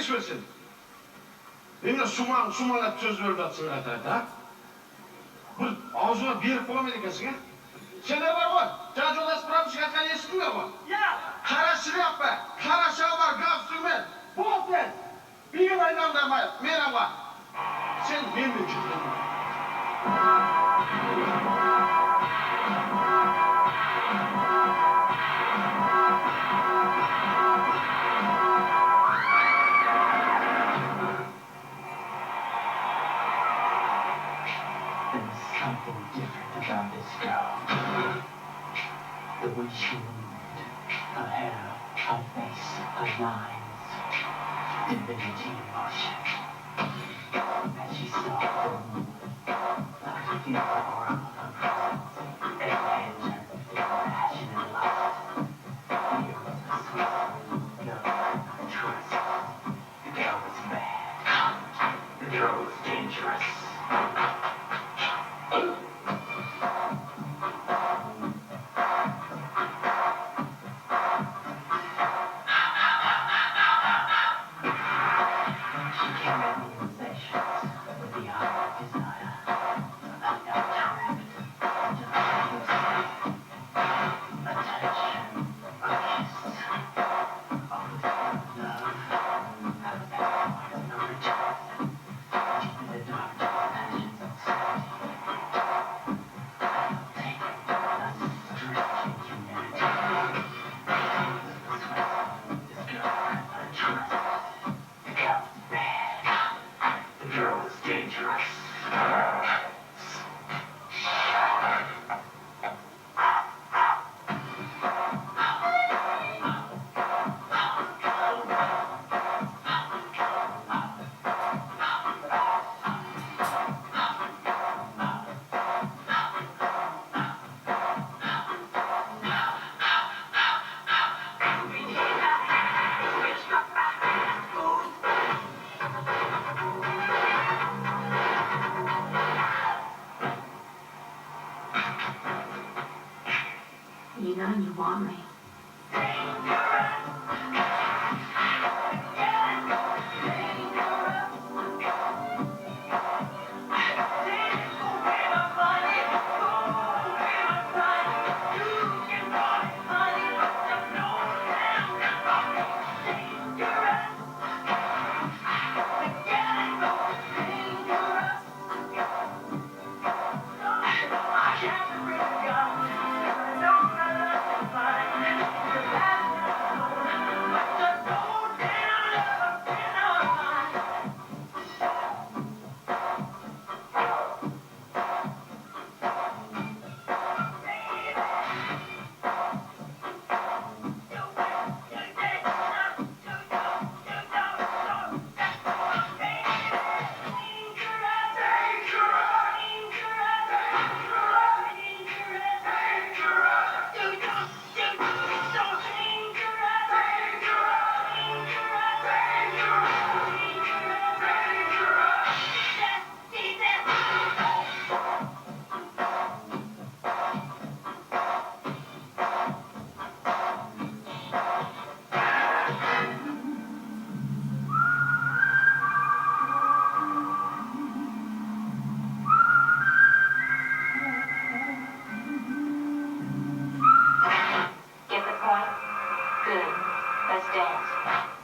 geçmesin. Benimle sumanlap söz verip atsın ha? Ağzına bir yer koyamadı kesin ha? Sen ne var o? Can joldas bırakmış kalkan yesin mi o? Ya! Karaşını yap be! Karaşa var, gafsın ben! Bol sen! Bir gün aydan merhaba! Sen ne mümkün? Something different about this girl. The way she moved, her hair, her face, her lines, divinity in motion. As she saw the moon, I could feel the aura of her presence. Every head turned with passion and lust. Here was a sweet, love, trust. The girl was bad. The girl was dangerous. You know you want me. Get the point? Good. Let's dance.